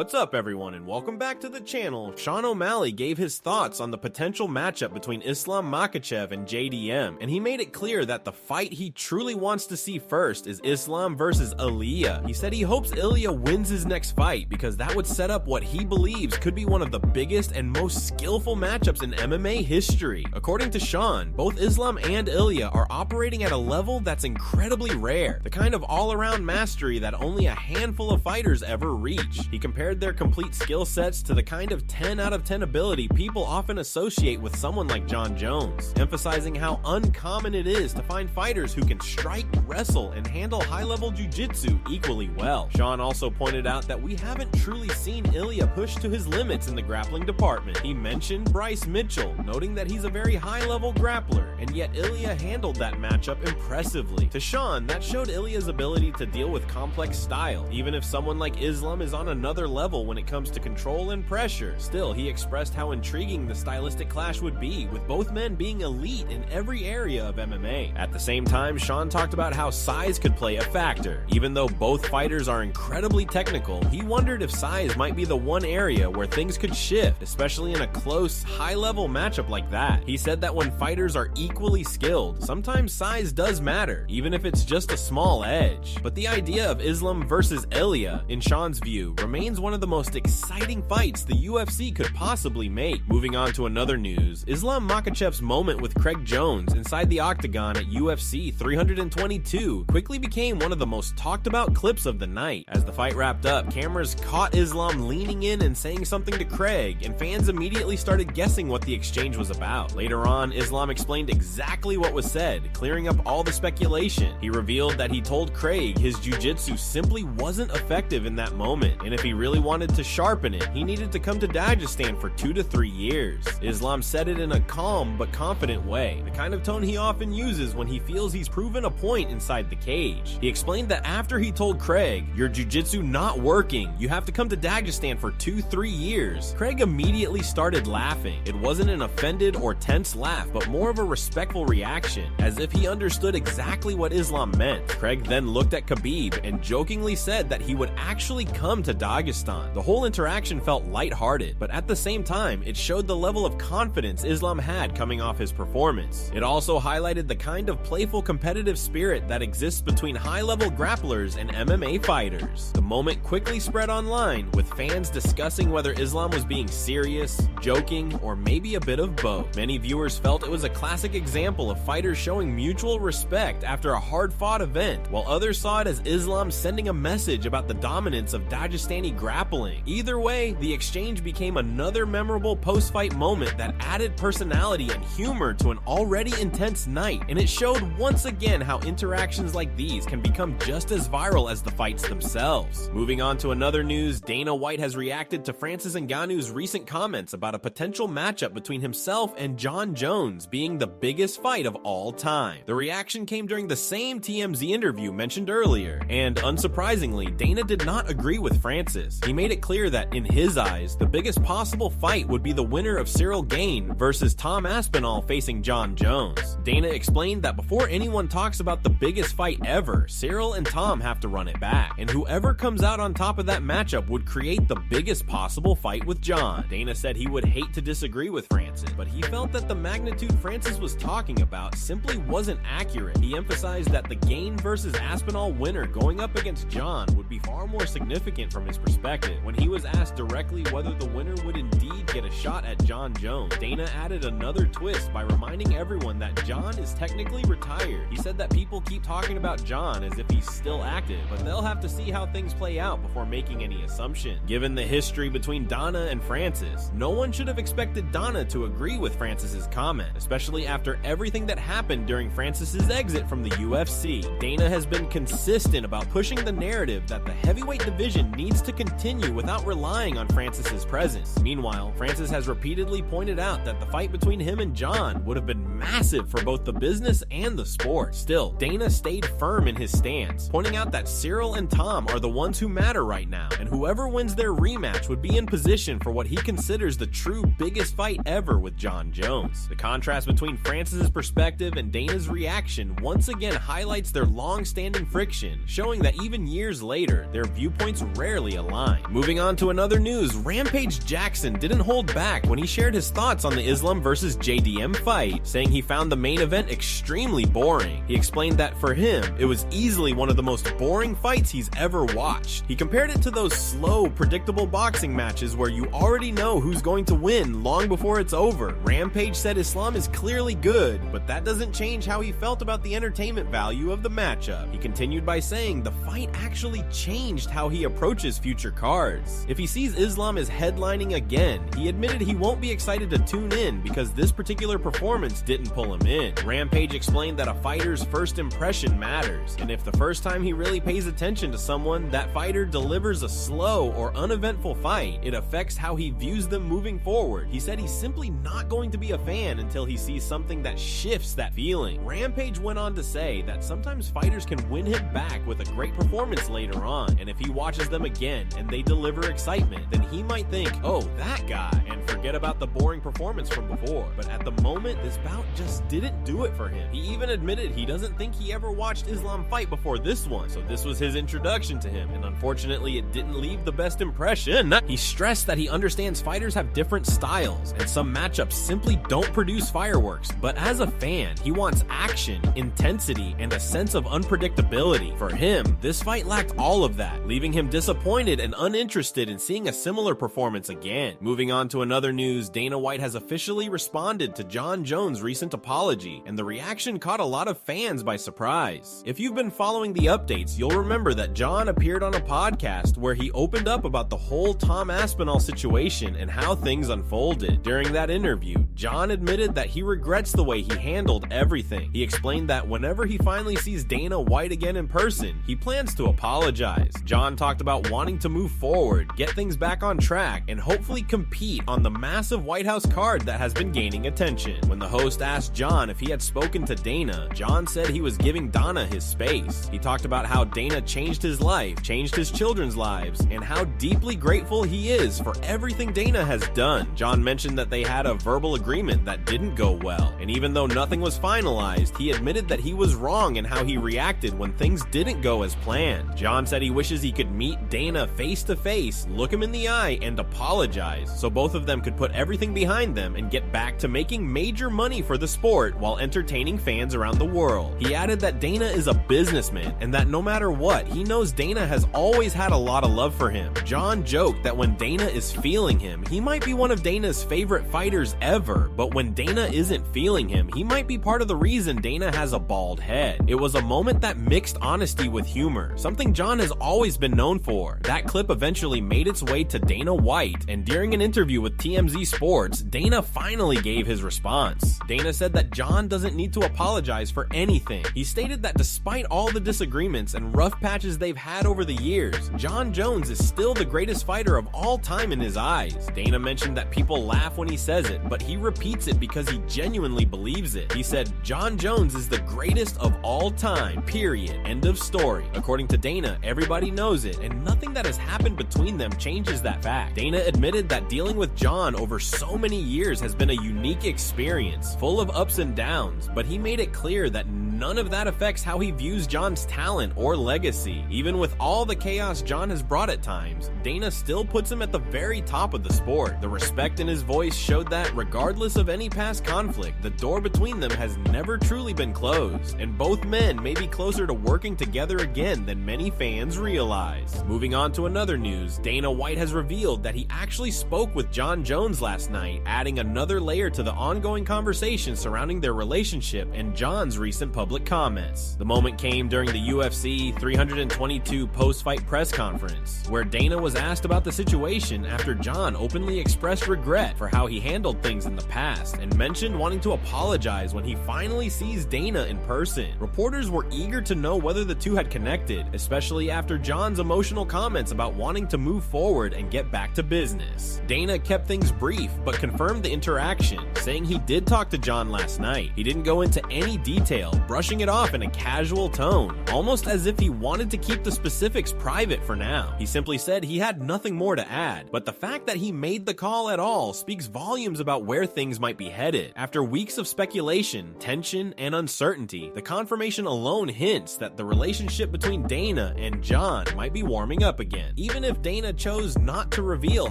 What's up everyone and welcome back to the channel. Sean O'Malley gave his thoughts on the potential matchup between Islam Makhachev and JDM, and he made it clear that the fight he truly wants to see first is Islam versus Ilia. He said he hopes Ilia wins his next fight because that would set up what he believes could be one of the biggest and most skillful matchups in MMA history. According to Sean, both Islam and Ilia are operating at a level that's incredibly rare, the kind of all-around mastery that only a handful of fighters ever reach. He compared their complete skill sets to the kind of 10 out of 10 ability people often associate with someone like Jon Jones, emphasizing how uncommon it is to find fighters who can strike, wrestle, and handle high-level jiu-jitsu equally well. Sean also pointed out that we haven't truly seen Ilia push to his limits in the grappling department. He mentioned Bryce Mitchell, noting that he's a very high-level grappler, and yet Ilia handled that matchup impressively. To Sean, that showed Ilia's ability to deal with complex style, even if someone like Islam is on another level when it comes to control and pressure. Still, he expressed how intriguing the stylistic clash would be, with both men being elite in every area of MMA. At the same time, Sean talked about how size could play a factor. Even though both fighters are incredibly technical, he wondered if size might be the one area where things could shift, especially in a close, high-level matchup like that. He said that when fighters are equally skilled, sometimes size does matter, even if it's just a small edge. But the idea of Islam versus Ilia, in Sean's view, remains one of the most exciting fights the UFC could possibly make. Moving on to another news, Islam Makhachev's moment with Jon Jones inside the octagon at UFC 322 quickly became one of the most talked about clips of the night. As the fight wrapped up, cameras caught Islam leaning in and saying something to Craig, and fans immediately started guessing what the exchange was about. Later on, Islam explained exactly what was said, clearing up all the speculation. He revealed that he told Craig his jiu-jitsu simply wasn't effective in that moment, and if he really wanted to sharpen it, he needed to come to Dagestan for 2 to 3 years. Islam said it in a calm but confident way, the kind of tone he often uses when he feels he's proven a point inside the cage. He explained that after he told Craig, "Your jiu-jitsu not working, you have to come to Dagestan for 2-3 years," Craig immediately started laughing. It wasn't an offended or tense laugh, but more of a respectful reaction, as if he understood exactly what Islam meant. Craig then looked at Khabib and jokingly said that he would actually come to Dagestan. The whole interaction felt lighthearted, but at the same time, it showed the level of confidence Islam had coming off his performance. It also highlighted the kind of playful competitive spirit that exists between high-level grapplers and MMA fighters. The moment quickly spread online, with fans discussing whether Islam was being serious, joking, or maybe a bit of both. Many viewers felt it was a classic example of fighters showing mutual respect after a hard-fought event, while others saw it as Islam sending a message about the dominance of Dagestani grappling. Either way, the exchange became another memorable post-fight moment that added personality and humor to an already intense night, and it showed once again how interactions like these can become just as viral as the fights themselves. Moving on to another news, Dana White has reacted to Francis Ngannou's recent comments about a potential matchup between himself and Jon Jones being the biggest fight of all time. The reaction came during the same TMZ interview mentioned earlier, and unsurprisingly, Dana did not agree with Francis. He made it clear that in his eyes, the biggest possible fight would be the winner of Cyril Gane versus Tom Aspinall facing Jon Jones. Dana explained that before anyone talks about the biggest fight ever, Cyril and Tom have to run it back, and whoever comes out on top of that matchup would create the biggest possible fight with Jon. Dana said he would hate to disagree with Francis, but he felt that the magnitude Francis was talking about simply wasn't accurate. He emphasized that the Gane versus Aspinall winner going up against Jon would be far more significant from his perspective. When he was asked directly whether the winner would indeed get a shot at Jon Jones, Dana added another twist by reminding everyone that Jon is technically retired. He said that people keep talking about Jon as if he's still active, but they'll have to see how things play out before making any assumption. Given the history between Dana and Francis, no one should have expected Dana to agree with Francis's comment, especially after everything that happened during Francis's exit from the UFC. Dana has been consistent about pushing the narrative that the heavyweight division needs to continue without relying on Francis's presence. Meanwhile, Francis has repeatedly pointed out that the fight between him and Jon would have been massive for both the business and the sport. Still, Dana stayed firm in his stance, pointing out that Cyril and Tom are the ones who matter right now, and whoever wins their rematch would be in position for what he considers the true biggest fight ever with Jon Jones. The contrast between Francis's perspective and Dana's reaction once again highlights their long-standing friction, showing that even years later, their viewpoints rarely align. line. Moving on to another news, Rampage Jackson didn't hold back when he shared his thoughts on the Islam vs JDM fight, saying he found the main event extremely boring. He explained that for him, it was easily one of the most boring fights he's ever watched. He compared it to those slow, predictable boxing matches where you already know who's going to win long before it's over. Rampage said Islam is clearly good, but that doesn't change how he felt about the entertainment value of the matchup. He continued by saying the fight actually changed how he approaches future cards. If he sees Islam as headlining again, he admitted he won't be excited to tune in because this particular performance didn't pull him in. Rampage explained that a fighter's first impression matters, and if the first time he really pays attention to someone, that fighter delivers a slow or uneventful fight, it affects how he views them moving forward. He said he's simply not going to be a fan until he sees something that shifts that feeling. Rampage went on to say that sometimes fighters can win him back with a great performance later on, and if he watches them again and they deliver excitement, then he might think, oh, that guy, and forget about the boring performance from before. But at the moment, this bout just didn't do it for him. He even admitted he doesn't think he ever watched Islam fight before this one, so this was his introduction to him, and unfortunately it didn't leave the best impression. He stressed that he understands fighters have different styles, and some matchups simply don't produce fireworks, but as a fan, he wants action, intensity, and a sense of unpredictability. For him, this fight lacked all of that, leaving him disappointed and uninterested in seeing a similar performance again. Moving on to another news, Dana White has officially responded to Jon Jones' recent apology, and the reaction caught a lot of fans by surprise. If you've been following the updates, you'll remember that Jon appeared on a podcast where he opened up about the whole Tom Aspinall situation and how things unfolded. During that interview, Jon admitted that he regrets the way he handled everything. He explained that whenever he finally sees Dana White again in person, he plans to apologize. Jon talked about wanting to move forward, get things back on track, and hopefully compete on the massive White House card that has been gaining attention. When the host asked Jon if he had spoken to Dana, Jon said he was giving Dana his space. He talked about how Dana changed his life, changed his children's lives, and how deeply grateful he is for everything Dana has done. Jon mentioned that they had a verbal agreement that didn't go well, and even though nothing was finalized, he admitted that he was wrong in how he reacted when things didn't go as planned. Jon said he wishes he could meet Dana face to face, look him in the eye, and apologize, so both of them could put everything behind them and get back to making major money for the sport while entertaining fans around the world. He added that Dana is a businessman, and that no matter what, he knows Dana has always had a lot of love for him. Jon joked that when Dana is feeling him, he might be one of Dana's favorite fighters ever, but when Dana isn't feeling him, he might be part of the reason Dana has a bald head. It was a moment that mixed honesty with humor, something Jon has always been known for. That clip eventually made its way to Dana White, and during an interview with TMZ Sports, Dana finally gave his response. Dana said that Jon doesn't need to apologize for anything. He stated that despite all the disagreements and rough patches they've had over the years, Jon Jones is still the greatest fighter of all time in his eyes. Dana mentioned that people laugh when he says it, but he repeats it because he genuinely believes it. He said, Jon Jones is the greatest of all time, period. End of story. According to Dana, everybody knows it, and nothing that has happened between them changes that fact. Dana admitted that dealing with Jon over so many years has been a unique experience, full of ups and downs, but he made it clear that none of that affects how he views Jon's talent or legacy. Even with all the chaos Jon has brought at times, Dana still puts him at the very top of the sport. The respect in his voice showed that regardless of any past conflict, the door between them has never truly been closed, and both men may be closer to working together again than many fans realize. Moving on to another news, Dana White has revealed that he actually spoke with Jon Jones last night, adding another layer to the ongoing conversation surrounding their relationship and Jon's recent public comments. The moment came during the UFC 322 post-fight press conference, where Dana was asked about the situation after Jon openly expressed regret for how he handled things in the past and mentioned wanting to apologize when he finally sees Dana in person. Reporters were eager to know whether the two had connected, especially after Jon's emotional comments about wanting to move forward and get back to business. Dana kept things brief but confirmed the interaction, saying he did talk to Jon last night. He didn't go into any detail, brushing it off in a casual tone, almost as if he wanted to keep the specifics private for now. He simply said he had nothing more to add, but the fact that he made the call at all speaks volumes about where things might be headed. After weeks of speculation, tension, and uncertainty, the confirmation alone hints that the relationship between Dana and Jon might be warming up again, even if Dana chose not to reveal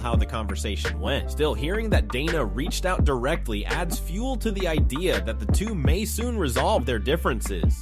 how the conversation went. Still, hearing that Dana reached out directly adds fuel to the idea that the two may soon resolve their differences,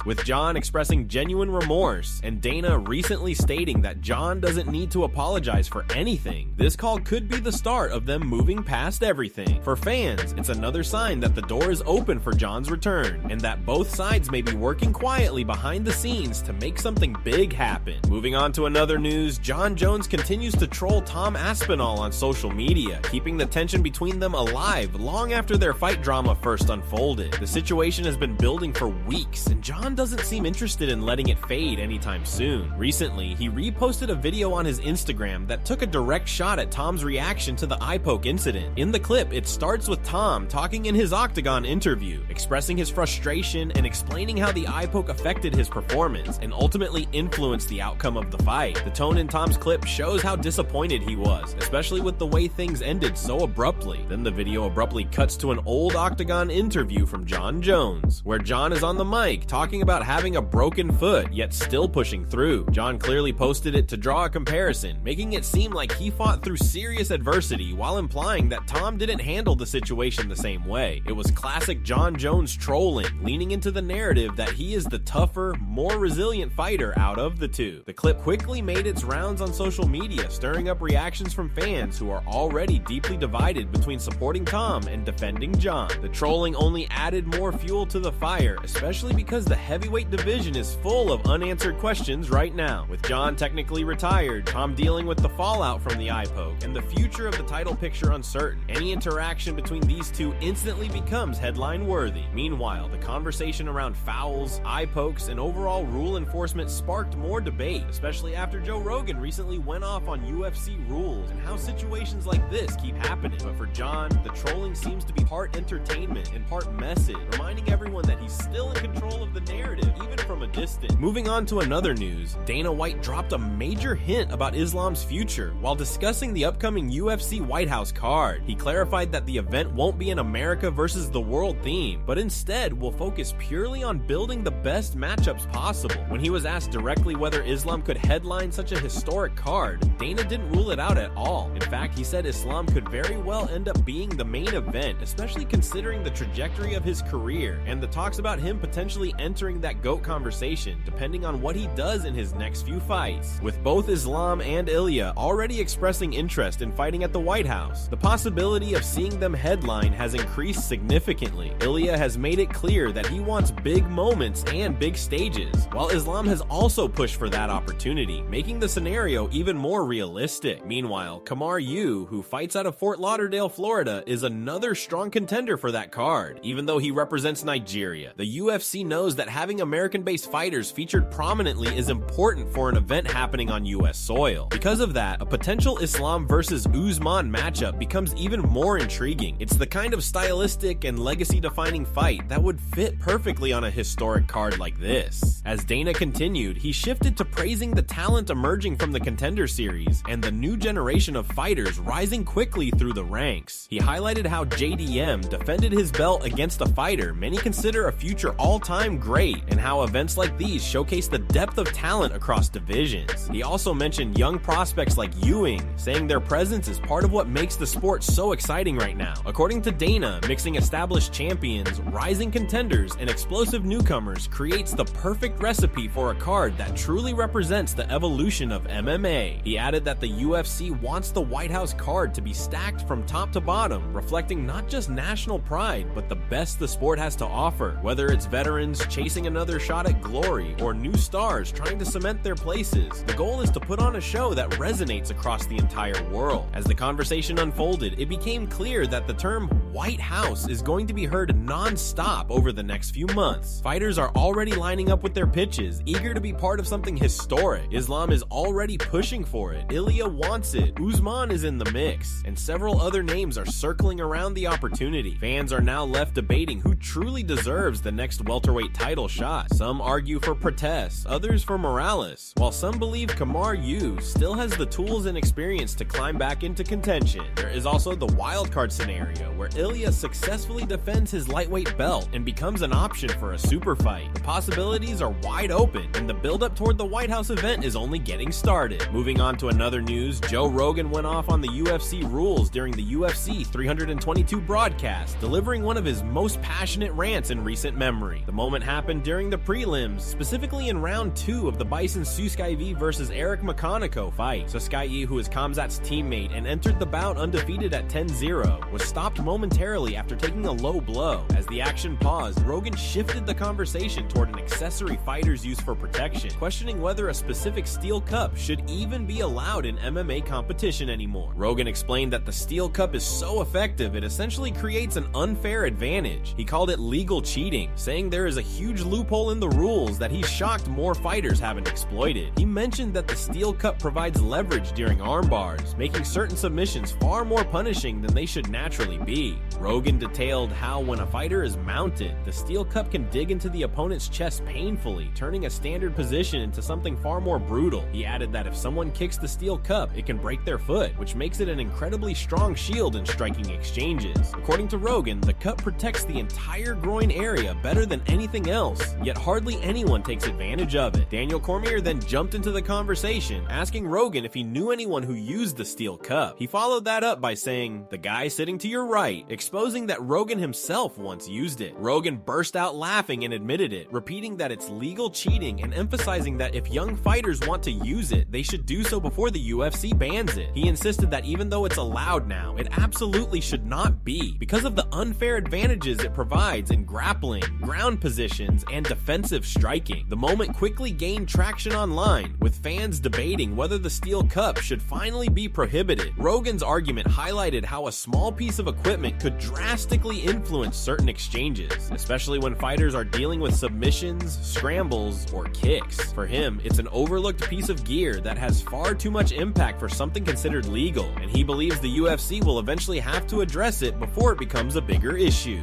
with Jon expressing genuine remorse and Dana recently stating that Jon doesn't need to apologize for anything. This call could be the start of them moving past everything. For fans, it's another sign that the door is open for Jon's return, and that both sides may be working quietly behind the scenes to make something big happen. Moving on to another news, Jon Jones continues to troll Tom Aspinall on social media, keeping the tension between them alive long after their fight drama first unfolded. The situation has been building for weeks, and Jon doesn't seem interested in letting it fade anytime soon. Recently, he reposted a video on his Instagram that took a direct shot at Tom's reaction to the eye poke incident. In the clip, it starts with Tom talking in his Octagon interview, expressing his frustration and explaining how the eye poke affected his performance and ultimately influenced the outcome of the fight. The tone in Tom's clip shows how disappointed he was, especially with the way things ended so abruptly. Then the video abruptly cuts to an old Octagon interview from Jon Jones, where Jon is on the mic talking about having a broken foot yet still pushing through. Jon clearly posted it to draw a comparison, making it seem like he fought through serious adversity while implying that Tom didn't handle the situation the same way. It was classic Jon Jones trolling, leaning into the narrative that he is the tougher, more resilient fighter out of the two. The clip quickly made its rounds on social media, stirring up reactions from fans who are already deeply divided between supporting Tom and defending Jon. The trolling only added more fuel to the fire, especially because the heavyweight division is full of unanswered questions right now. With Jon technically retired, Tom dealing with the fallout from the eye poke, and the future of the title picture uncertain, any interaction between these two instantly becomes headline worthy. Meanwhile, the conversation around fouls, eye pokes, and overall rule enforcement sparked more debate, especially after Joe Rogan recently went off on UFC rules and how situations like this keep happening. But for Jon, the trolling seems to be part entertainment and part message, reminding everyone that he's still in control of the narrative, even from a distance. Moving on to another news, Dana White dropped a major hint about Islam's future while discussing the upcoming UFC White House card. He clarified that the event won't be an America versus the world theme, but instead will focus purely on building the best matchups possible. When he was asked directly whether Islam could headline such a historic card, Dana didn't rule it out at all. In fact, he said Islam could very well end up being the main event, especially considering the trajectory of his career and the talks about him potentially entering that GOAT conversation, depending on what he does in his next few fights. With both Islam and Ilia already expressing interest in fighting at the White House, the possibility of seeing them headline has increased significantly. Ilia has made it clear that he wants big moments and big stages, while Islam has also pushed for that opportunity, making the scenario even more realistic. Meanwhile, Kamar Yu, who fights out of Fort Lauderdale, Florida, is another strong contender for that card. Even though he represents Nigeria, the UFC knows that having American-based fighters featured prominently is important for an event happening on US soil. Because of that, a potential Islam versus Usman matchup becomes even more intriguing. It's the kind of stylistic and legacy-defining fight that would fit perfectly on a historic card like this. As Dana continued, he shifted to praising the talent emerging from the Contender Series and the new generation of fighters rising quickly through the ranks. He highlighted how JDM defended his belt against a fighter many consider a future all-time great, and how events like these showcase the depth of talent across divisions. He also mentioned young prospects like Ewing, saying their presence is part of what makes the sport so exciting right now. According to Dana, mixing established champions, rising contenders, and explosive newcomers creates the perfect recipe for a card that truly represents the evolution of MMA. He added that the UFC wants the White House card to be stacked from top to bottom, reflecting not just national pride, but the best the sport has to offer, whether it's veterans chasing another shot at glory or new stars trying to cement their places. The goal is to put on a show that resonates across the entire world. As the conversation unfolded, it became clear that the term White House is going to be heard non-stop over the next few months. Fighters are already lining up with their pitches, eager to be part of something historic. Islam is already pushing for it. Ilia wants it. Usman is in the mix. And several other names are circling around the opportunity. Fans are now left debating who truly deserves the next welterweight title shot. Some argue for Protes, others for Morales, while some believe Kamaru still has the tools and experience to climb back into contention. There is also the wildcard scenario, where Ilia successfully defends his lightweight belt and becomes an option for a super fight. The possibilities are wide open, and the build-up toward the White House event is only getting started. Moving on to another news, Joe Rogan went off on the UFC rules during the UFC 322 broadcast, delivering one of his most passionate rants in recent memory. The moment happened during the prelims, specifically in round 2 of the Bison Suskaivi versus Eric Makhachev fight. Suskaivi, who is Khamzat's teammate and entered the bout undefeated at 10-0, was stopped momentarily after taking a low blow. As the action paused, Rogan shifted the conversation toward an accessory fighters use for protection, questioning whether a specific steel cup should even be allowed in MMA competition anymore. Rogan explained that the steel cup is so effective it essentially creates an unfair advantage. He called it legal cheating, saying there is a huge loophole in the rules that he's shocked more fighters haven't exploited. He mentioned that the steel cup provides leverage during arm bars, making certain submissions far more punishing than they should naturally be. Rogan detailed how when a fighter is mounted, the steel cup can dig into the opponent's chest painfully, turning a standard position into something far more brutal. He added that if someone kicks the steel cup, it can break their foot, which makes it an incredibly strong shield in striking exchanges. According to Rogan, the cup protects the entire groin area better than anything else, yet hardly anyone takes advantage of it. Daniel Cormier then jumped into the conversation, asking Rogan if he knew anyone who used the steel cup. He followed that up by saying, "The guy sitting to your right," exposing that Rogan himself once used it. Rogan burst out laughing and admitted it, repeating that it's legal cheating and emphasizing that if young fighters want to use it, they should do so before the UFC bans it. He insisted that even though it's allowed now, it absolutely should not be, because of the unfair advantages it provides in grappling, ground positions, and defensive striking. The moment quickly gained traction online, with fans debating whether the steel cup should finally be prohibited. Rogan's argument highlighted how a small piece of equipment could drastically influence certain exchanges, especially when fighters are dealing with submissions, scrambles, or kicks. For him, it's an overlooked piece of gear that has far too much impact for something considered legal, and he believes the UFC will eventually have to address it before it becomes a bigger issue.